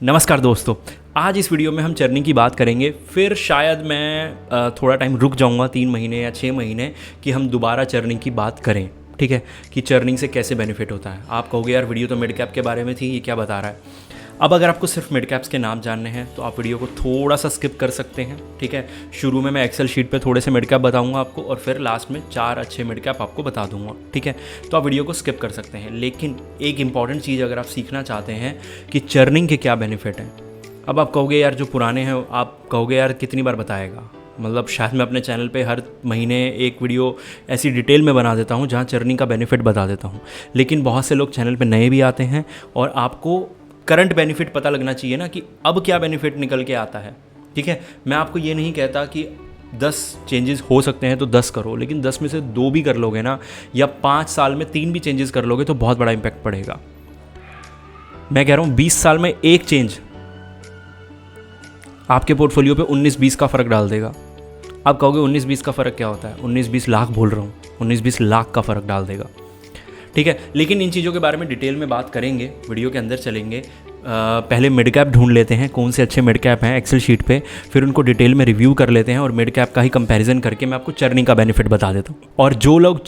नमस्कार दोस्तों, आज इस वीडियो में हम चर्निंग की बात करेंगे। फिर शायद मैं थोड़ा टाइम रुक जाऊंगा, 3 महीने या 6 महीने, कि हम दोबारा चर्निंग की बात करें। ठीक है, कि चर्निंग से कैसे बेनिफिट होता है। आप कहोगे यार वीडियो तो मिड कैप के बारे में थी, ये क्या बता रहा है। अब अगर आपको सिर्फ मिड कैप्स के नाम जानने हैं तो आप वीडियो को थोड़ा सा स्किप कर सकते हैं। ठीक है, शुरू में मैं एक्सेल शीट पे थोड़े से मिड कैप बताऊंगा आपको और फिर लास्ट में 4 अच्छे मिड कैप आपको बता दूंगा। ठीक है, तो आप वीडियो को स्किप कर सकते हैं। लेकिन एक इंपॉर्टेंट चीज़ अगर आप सीखना चाहते हैं कि चर्निंग के क्या बेनिफिट हैं। अब आप कहोगे यार जो पुराने हैं, आप कहोगे यार कितनी बार बताएगा। मतलब शायद मैं अपने चैनल पे हर महीने एक वीडियो ऐसी डिटेल में बना देता हूँ जहाँ चर्निंग का बेनिफिट बता देता हूँ। लेकिन बहुत से लोग चैनल पे नए भी आते हैं और आपको करंट बेनिफिट पता लगना चाहिए ना कि अब क्या बेनिफिट निकल के आता है। ठीक है, मैं आपको ये नहीं कहता कि 10 चेंजेस हो सकते हैं तो 10 करो, लेकिन 10 में से 2 भी कर लोगे ना, या 5 साल में 3 भी चेंजेस कर लोगे तो बहुत बड़ा इंपैक्ट पड़ेगा। मैं कह रहा हूँ 20 साल में एक चेंज आपके पोर्टफोलियो पे 19-20 का फ़र्क डाल देगा। आप कहोगे 19-20 का फ़र्क क्या होता है? 19-20 लाख बोल रहा हूँ, 19-20 लाख का फ़र्क डाल देगा। ठीक है, लेकिन इन चीज़ों के बारे में डिटेल में बात करेंगे, वीडियो के अंदर चलेंगे। पहले मिड कैप ढूंढ लेते हैं, कौन से अच्छे मिड कैप हैं एक्सेल शीट पे, फिर उनको डिटेल में रिव्यू कर लेते हैं और मिड कैप का ही कंपैरिजन करके मैं आपको चर्निंग का बेनिफिट बता देता हूँ। और जो लोग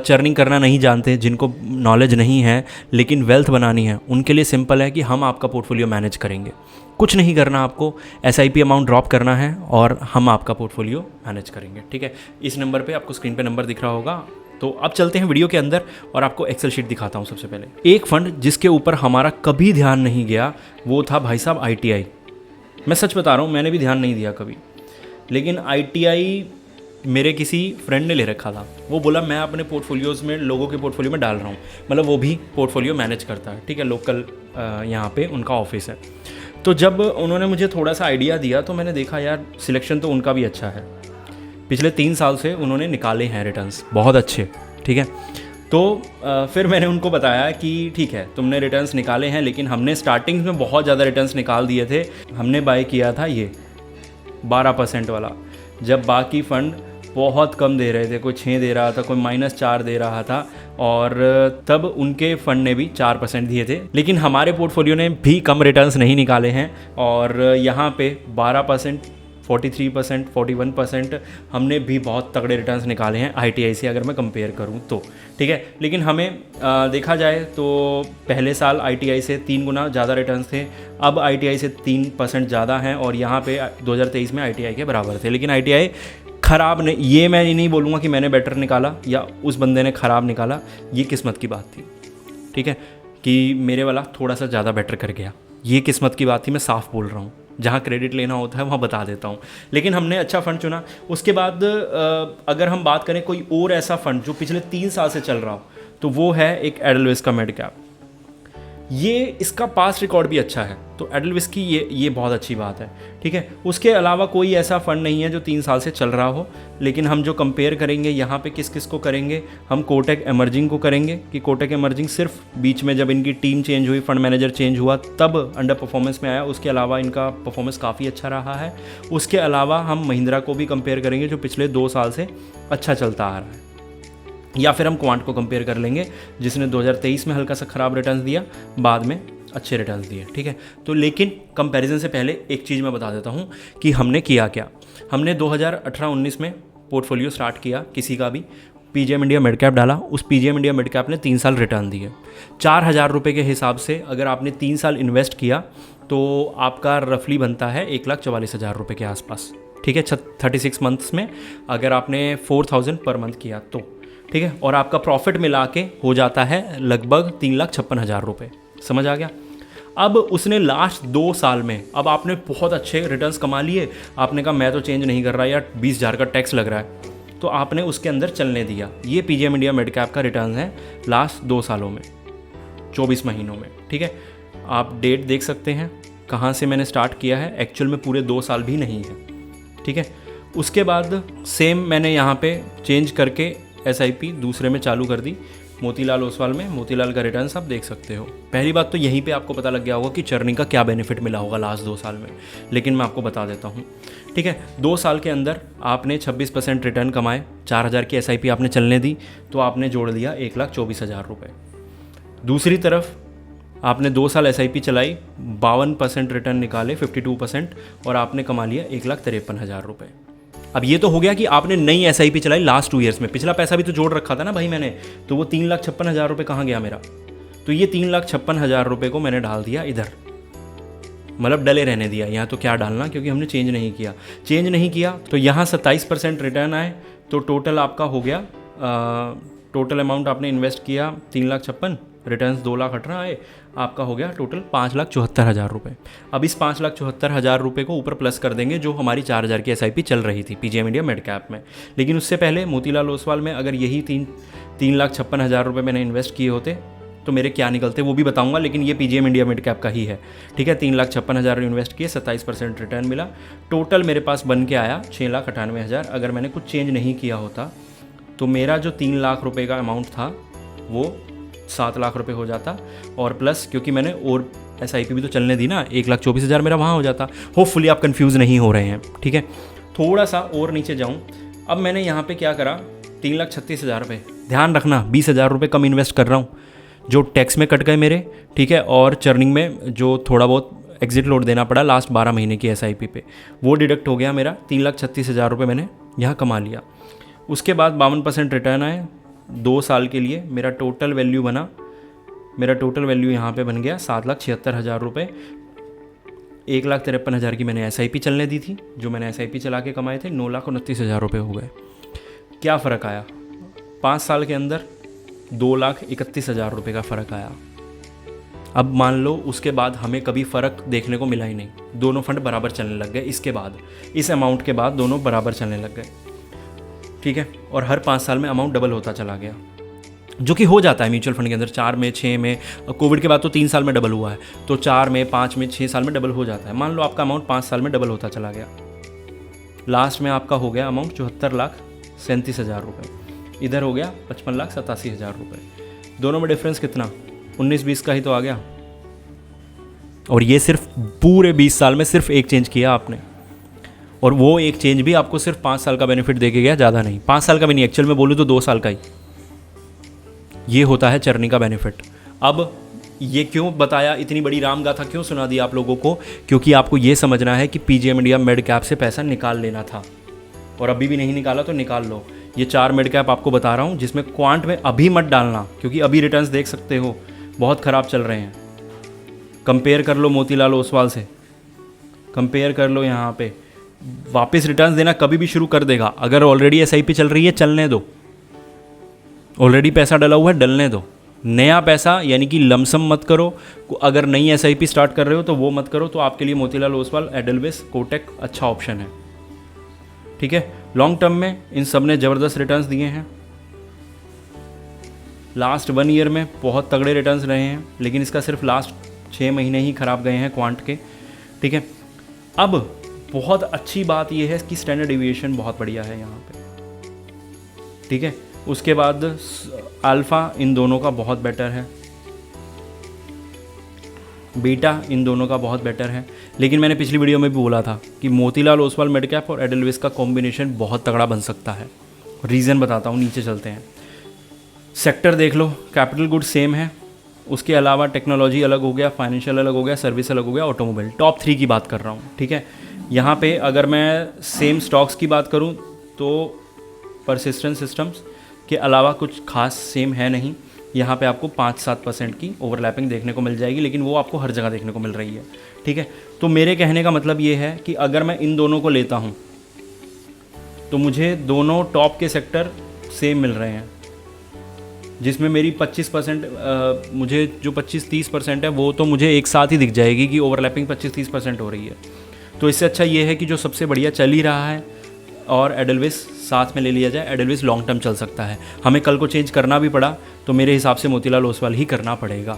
चर्निंग करना नहीं जानते, जिनको नॉलेज नहीं है लेकिन वेल्थ बनानी है, उनके लिए सिंपल है कि हम आपका पोर्टफोलियो मैनेज करेंगे। कुछ नहीं करना, आपको SIP अमाउंट ड्रॉप करना है और हम आपका पोर्टफोलियो मैनेज करेंगे। ठीक है, इस नंबर पे आपको स्क्रीन पे नंबर दिख रहा होगा। तो अब चलते हैं वीडियो के अंदर और आपको एक्सेल शीट दिखाता हूँ। सबसे पहले एक फंड जिसके ऊपर हमारा कभी ध्यान नहीं गया वो था भाई साहब ITI। मैं सच बता रहा हूँ, मैंने भी ध्यान नहीं दिया कभी, लेकिन ITI मेरे किसी फ्रेंड ने ले रखा था। वो बोला मैं अपने पोर्टफोलियोज़ में, लोगों के पोर्टफोलियो में डाल रहा हूँ। मतलब वो भी पोर्टफोलियो मैनेज करता है। ठीक है, लोकल यहाँ पे उनका ऑफिस है। तो जब उन्होंने मुझे थोड़ा सा आइडिया दिया तो मैंने देखा यार सिलेक्शन तो उनका भी अच्छा है। पिछले 3 साल से उन्होंने निकाले हैं रिटर्न्स बहुत अच्छे। ठीक है, तो फिर मैंने उनको बताया कि ठीक है तुमने रिटर्न्स निकाले हैं, लेकिन हमने स्टार्टिंग में बहुत ज़्यादा रिटर्न्स निकाल दिए थे। हमने बाय किया था ये 12% वाला, जब बाकी फ़ंड बहुत कम दे रहे थे। कोई 6 दे रहा था, कोई -4 दे रहा था, और तब उनके फ़ंड ने भी 4% दिए थे। लेकिन हमारे पोर्टफोलियो ने भी कम रिटर्न्स नहीं निकाले हैं और यहाँ पे 12%, 43%, 41% हमने भी बहुत तगड़े रिटर्न्स निकाले हैं ITI से, अगर मैं कंपेयर करूं तो। ठीक है, लेकिन हमें देखा जाए तो पहले साल ITI से 3 गुना ज़्यादा रिटर्न्स थे, अब ITI से 3% ज़्यादा हैं, और यहाँ पे 2023 में ITI के बराबर थे। लेकिन ITI ख़राब नहीं, ये मैं नहीं बोलूँगा कि मैंने बेटर निकाला या उस बंदे ने ख़राब निकाला, ये किस्मत की बात थी। ठीक है, कि मेरे वाला थोड़ा सा ज़्यादा बेटर कर गया, ये किस्मत की बात थी। मैं साफ बोल रहा हूँ, जहाँ क्रेडिट लेना होता है वहाँ बता देता हूँ। लेकिन हमने अच्छा फ़ंड चुना। उसके बाद अगर हम बात करें कोई और ऐसा फ़ंड जो पिछले 3 साल से चल रहा हो, तो वो है एक एडलविस का मिड कैप। ये इसका पास रिकॉर्ड भी अच्छा है, तो एडलविस की ये बहुत अच्छी बात है। ठीक है, उसके अलावा कोई ऐसा फ़ंड नहीं है जो 3 साल से चल रहा हो। लेकिन हम जो कंपेयर करेंगे यहाँ पे किस किस को करेंगे, हम कोटक एमर्जिंग को करेंगे कि कोटक एमर्जिंग सिर्फ बीच में जब इनकी टीम चेंज हुई, फंड मैनेजर चेंज हुआ, तब अंडर परफॉर्मेंस में आया। उसके अलावा इनका परफॉर्मेंस काफ़ी अच्छा रहा है। उसके अलावा हम महिंद्रा को भी कंपेयर करेंगे जो पिछले 2 साल से अच्छा चलता आ रहा है, या फिर हम क्वांट को कंपेयर कर लेंगे जिसने 2023 में हल्का सा ख़राब रिटर्न्स दिया, बाद में अच्छे रिटर्न्स दिए। ठीक है, तो लेकिन कंपैरिजन से पहले एक चीज़ मैं बता देता हूँ कि हमने किया क्या। हमने 2018-19 में पोर्टफोलियो स्टार्ट किया, किसी का भी PGM इंडिया मिड कैप डाला। उस PGM इंडिया मिड कैप ने 3 साल रिटर्न दिए 4,000 रुपये के हिसाब से। अगर आपने 3 साल इन्वेस्ट किया तो आपका रफली बनता है 1,44,000 रुपये के आसपास। ठीक है, 36 मंथ्स में अगर आपने 4,000 पर मंथ किया तो। ठीक है, और आपका प्रॉफिट मिला के हो जाता है लगभग 3,56,000 रुपये। समझ आ गया? अब उसने लास्ट 2 साल में, अब आपने बहुत अच्छे रिटर्न्स कमा लिए, आपने कहा मैं तो चेंज नहीं कर रहा यार, 20,000 का टैक्स लग रहा है, तो आपने उसके अंदर चलने दिया। ये PGM इंडिया मिड कैप का रिटर्न है लास्ट 2 सालों में, 24 महीनों में। ठीक है, आप डेट देख सकते हैं कहाँ से मैंने स्टार्ट किया है। एक्चुअल में पूरे 2 साल भी नहीं है। ठीक है, उसके बाद सेम मैंने यहाँ पे चेंज करके SIP दूसरे में चालू कर दी, मोतीलाल ओसवाल में। मोतीलाल का रिटर्न आप देख सकते हो। पहली बात तो यहीं पे आपको पता लग गया होगा कि चर्निंग का क्या बेनिफिट मिला होगा लास्ट 2 साल में, लेकिन मैं आपको बता देता हूँ। ठीक है, 2 साल के अंदर आपने 26% रिटर्न कमाए, 4,000 की SIP आपने चलने दी, तो आपने जोड़ लिया 1,24,000 रुपये। दूसरी तरफ आपने 2 साल SIP चलाई, 52% रिटर्न निकाले, 52%, और आपने कमा लिया 1,53,000 रुपये। अब ये तो हो गया कि आपने नई SIP चलाई लास्ट 2 ईयर्स में, पिछला पैसा भी तो जोड़ रखा था ना भाई मैंने, तो वो 3,56,000 रुपये कहाँ गया मेरा? तो ये 3,56,000 रुपये को मैंने डाल दिया इधर, मतलब डले रहने दिया। यहाँ तो क्या डालना, क्योंकि हमने चेंज नहीं किया तो यहाँ 27% रिटर्न आए, तो टोटल आपका हो गया, टोटल अमाउंट आपने इन्वेस्ट किया 3,56,000, रिटर्न्स 2,18,000 आए, आपका हो गया टोटल 5,74,000 रुपये। अब इस 5,74,000 रुपये को ऊपर प्लस कर देंगे जो हमारी 4,000 की SIP चल रही थी PGM इंडिया मिड कैप में। लेकिन उससे पहले मोतीलाल ओसवाल में अगर यही 3,56,000 रुपये मैंने इन्वेस्ट किए होते तो मेरे क्या निकलते वो भी बताऊंगा, लेकिन ये PGM इंडिया मिड कैप का ही है, ठीक है। 3,56,000 इन्वेस्ट किए, 27% रिटर्न मिला, टोटल मेरे पास बन के आया 6,98,000। अगर मैंने कुछ चेंज नहीं किया होता तो मेरा जो 3 लाख रुपए का अमाउंट था वो 7 लाख रुपए हो जाता, और प्लस क्योंकि मैंने और SIP भी तो चलने दी ना, 1,24,000 मेरा वहाँ हो जाता। होपफुली आप कंफ्यूज नहीं हो रहे हैं, ठीक है। थोड़ा सा और नीचे जाऊँ, अब मैंने यहाँ पे क्या करा, 3,36,000 रुपये, ध्यान रखना 20,000 रुपये कम इन्वेस्ट कर रहा हूँ, जो टैक्स में कट गए मेरे, ठीक है, और चर्निंग में जो थोड़ा बहुत एग्जिट लोड देना पड़ा लास्ट 12 महीने की SIP पे, वो डिडक्ट हो गया मेरा। 3,36,000 रुपये मैंने यहाँ कमा लिया। उसके बाद 52% रिटर्न आए 2 साल के लिए, मेरा टोटल वैल्यू यहाँ पे बन गया 7,76,000 रुपये। 1,53,000 की मैंने SIP चलने दी थी, जो मैंने SIP चला के कमाए थे 9,29,000 रुपये हो गए। क्या फ़र्क आया 5 साल के अंदर? 2,31,000 रुपये का फ़र्क आया। अब मान लो उसके बाद हमें कभी फ़र्क देखने को मिला ही नहीं, दोनों फंड बराबर चलने लग गए। इसके बाद इस अमाउंट के बाद दोनों बराबर चलने लग गए, ठीक है, और हर 5 साल में अमाउंट डबल होता चला गया, जो कि हो जाता है म्यूचुअल फंड के अंदर। 4 में, 6 में, कोविड के बाद तो 3 साल में डबल हुआ है, तो 4 में, 5 में, 6 साल में डबल हो जाता है। मान लो आपका अमाउंट 5 साल में डबल होता चला गया, लास्ट में आपका हो गया अमाउंट 74,37,000 रुपये, इधर हो गया 55,87,000 रुपये। दोनों में डिफरेंस कितना? 19-20 का ही तो आ गया। और ये सिर्फ पूरे 20 साल में सिर्फ एक चेंज किया आपने, और वो एक चेंज भी आपको सिर्फ 5 साल का बेनिफिट दे के गया, ज़्यादा नहीं। 5 साल का भी नहीं, एक्चुअल में बोलूँ तो 2 साल का ही। ये होता है चर्नी का बेनिफिट। अब ये क्यों बताया, इतनी बड़ी राम गाथा क्यों सुना दी आप लोगों को? क्योंकि आपको ये समझना है कि PGM इंडिया मिड कैप से पैसा निकाल लेना था, और अभी भी नहीं निकाला तो निकाल लो। ये 4 मिड कैप आपको बता रहा हूँ, जिसमें क्वांट में अभी मत डालना, क्योंकि अभी रिटर्न्स देख सकते हो बहुत ख़राब चल रहे हैं। कंपेयर कर लो मोतीलाल ओसवाल से, कंपेयर कर लो। यहाँ पे वापस रिटर्न्स देना कभी भी शुरू कर देगा। अगर ऑलरेडी SIP चल रही है, चलने दो। ऑलरेडी पैसा डला हुआ है, डलने दो। नया पैसा यानी कि लमसम मत करो। अगर नई SIP स्टार्ट कर रहे हो तो वो मत करो। तो आपके लिए मोतीलाल ओसवाल, एडलवेस, कोटक अच्छा ऑप्शन है, ठीक है। लॉन्ग टर्म में इन सब ने ज़बरदस्त रिटर्न्स दिए हैं। लास्ट 1 ईयर में बहुत तगड़े रिटर्न्स रहे हैं, लेकिन इसका सिर्फ लास्ट 6 महीने ही ख़राब गए हैं क्वांट के, ठीक है। अब बहुत अच्छी बात यह है कि स्टैंडर्ड डिविएशन बहुत बढ़िया है यहाँ पे, ठीक है। उसके बाद अल्फ़ा इन दोनों का बहुत बेटर है, बीटा इन दोनों का बहुत बेटर है। लेकिन मैंने पिछली वीडियो में भी बोला था कि मोतीलाल ओसवाल मिड कैप और एडलवेस का कॉम्बिनेशन बहुत तगड़ा बन सकता है। रीज़न बताता हूँ, नीचे चलते हैं। सेक्टर देख लो, कैपिटल गुड्स सेम है, उसके अलावा टेक्नोलॉजी अलग हो गया, फाइनेंशियल अलग हो गया, सर्विस अलग हो गया, ऑटोमोबाइल। टॉप 3 की बात कर रहा हूँ, ठीक है। यहाँ पे अगर मैं सेम स्टॉक्स की बात करूँ तो परसिस्टेंट सिस्टम्स के अलावा कुछ खास सेम है नहीं। यहाँ पे आपको 5-7% की ओवरलैपिंग देखने को मिल जाएगी, लेकिन वो आपको हर जगह देखने को मिल रही है, ठीक है। तो मेरे कहने का मतलब ये है कि अगर मैं इन दोनों को लेता हूँ तो मुझे दोनों टॉप के सेक्टर सेम मिल रहे हैं, जिसमें मेरी 25% मुझे जो 25-30% है वो तो मुझे एक साथ ही दिख जाएगी कि ओवरलैपिंग 25-30% हो रही है। तो इससे अच्छा ये है कि जो सबसे बढ़िया चल ही रहा है और एडलवेस साथ में ले लिया जाए। एडलवेस लॉन्ग टर्म चल सकता है, हमें कल को चेंज करना भी पड़ा तो मेरे हिसाब से मोतीलाल ओसवाल ही करना पड़ेगा।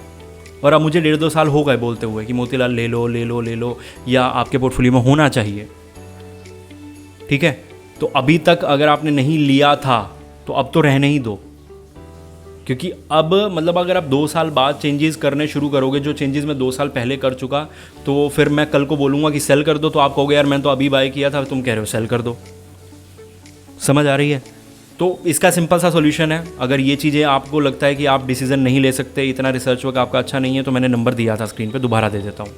और अब मुझे 1.5-2 साल हो गए बोलते हुए कि मोतीलाल ले लो ले लो ले लो, या आपके पोर्टफोलियो में होना चाहिए, ठीक है। तो अभी तक अगर आपने नहीं लिया था तो अब तो रहने ही दो, क्योंकि अब मतलब अगर आप 2 साल बाद चेंजेस करने शुरू करोगे, जो चेंजेस मैं 2 साल पहले कर चुका, तो फिर मैं कल को बोलूँगा कि सेल कर दो तो आप कहोगे यार मैंने तो अभी बाय किया था, तुम कह रहे हो सेल कर दो। समझ आ रही है? तो इसका सिंपल सा सॉल्यूशन है, अगर ये चीज़ें आपको लगता है कि आप डिसीजन नहीं ले सकते, इतना रिसर्च वर्क आपका अच्छा नहीं है, तो मैंने नंबर दिया था स्क्रीन पे, दोबारा दे देता हूँ,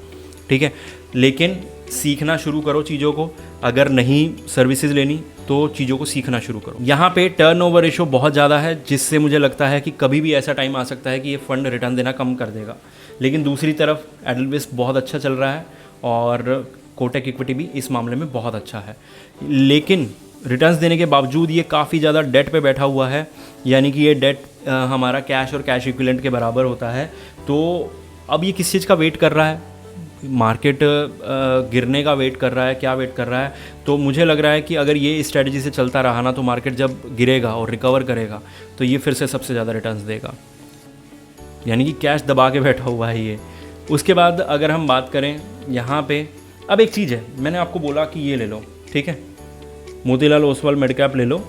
ठीक है। लेकिन सीखना शुरू करो चीज़ों को, अगर नहीं सर्विसेज लेनी तो चीज़ों को सीखना शुरू करो। यहाँ पे टर्नओवर रेशो बहुत ज़्यादा है, जिससे मुझे लगता है कि कभी भी ऐसा टाइम आ सकता है कि ये फंड रिटर्न देना कम कर देगा। लेकिन दूसरी तरफ एडलवेस बहुत अच्छा चल रहा है और कोटक इक्विटी भी इस मामले में बहुत अच्छा है, लेकिन रिटर्न्स देने के बावजूद ये काफ़ी ज़्यादा डेट पे बैठा हुआ है, यानी कि ये डेट हमारा कैश और कैश इक्विवेलेंट के बराबर होता है। तो अब ये किस चीज़ का वेट कर रहा है, मार्केट गिरने का वेट कर रहा है, क्या वेट कर रहा है? तो मुझे लग रहा है कि अगर ये स्ट्रेटजी से चलता रहा ना, तो मार्केट जब गिरेगा और रिकवर करेगा तो ये फिर से सबसे ज़्यादा रिटर्न्स देगा, यानी कि कैश दबा के बैठा हुआ है ये। उसके बाद अगर हम बात करें यहाँ पे, अब एक चीज़ है, मैंने आपको बोला कि ये ले लो, ठीक है, मोतीलाल ओसवाल मिड कैप ले लो,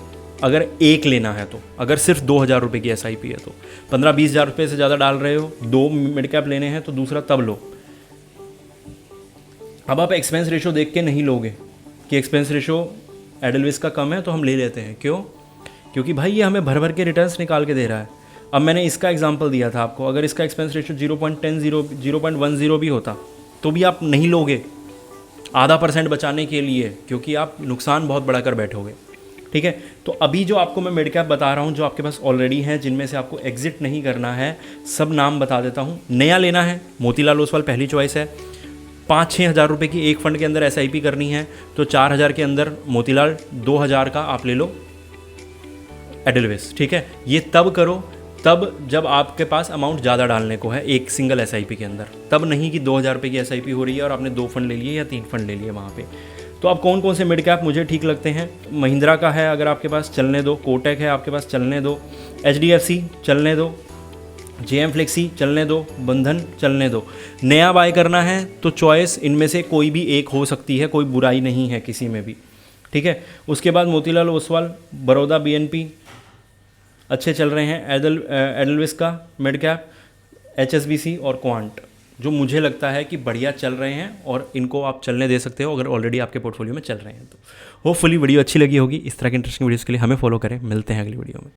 अगर एक लेना है तो, अगर सिर्फ 2,000 रुपये की SIP है तो 15-20 हज़ार रुपये से ज़्यादा डाल रहे हो, 2 मिड कैप लेने हैं तो दूसरा तब लो। अब आप एक्सपेंस रेशो देख के नहीं लोगे कि एक्सपेंस रेशो एडलवेस का कम है तो हम ले लेते हैं, क्यों? क्योंकि भाई ये हमें भर भर के रिटर्न्स निकाल के दे रहा है। अब मैंने इसका एग्जांपल दिया था आपको, अगर इसका एक्सपेंस रेशो 0.10 भी होता तो भी आप नहीं लोगे, आधा % बचाने के लिए, क्योंकि आप नुकसान बहुत बड़ा कर बैठोगे, ठीक है। तो अभी जो आपको मैं मिड कैप बता रहा हूँ, जो आपके पास ऑलरेडी हैं, जिनमें से आपको एग्जिट नहीं करना है, सब नाम बता देता हूँ। नया लेना है, मोतीलाल ओसवाल पहली चॉइस है। 5-6 हज़ार रुपये की एक फ़ंड के अंदर SIP करनी है तो 4,000 के अंदर मोतीलाल, 2,000 का आप ले लो एडलवेस, ठीक है। ये तब करो तब जब आपके पास अमाउंट ज़्यादा डालने को है एक सिंगल SIP के अंदर, तब नहीं कि 2,000 रुपये की SIP हो रही है और आपने 2 फंड ले लिए या 3 फंड ले लिए वहाँ पे। तो अब कौन कौन से मिड कैप मुझे ठीक लगते हैं? महिंद्रा का है अगर आपके पास, चलने दो। कोटक है आपके पास, चलने दो। HDFC चलने दो। JM फ्लेक्सी चलने दो। बंधन चलने दो। नया बाय करना है तो चॉइस इनमें से कोई भी एक हो सकती है, कोई बुराई नहीं है किसी में भी, ठीक है। उसके बाद मोतीलाल ओसवाल, बड़ौदा BNP अच्छे चल रहे हैं। एडलवेस का मिड कैप, HSBC और क्वांट, जो मुझे लगता है कि बढ़िया चल रहे हैं और इनको आप चलने दे सकते हो अगर ऑलरेडी आपके पोर्टफोलियो में चल रहे हैं तो। होपफुली वीडियो अच्छी लगी होगी। इस तरह के इंटरेस्टिंग वीडियोज़ के लिए हमें फॉलो करें। मिलते हैं अगली वीडियो में।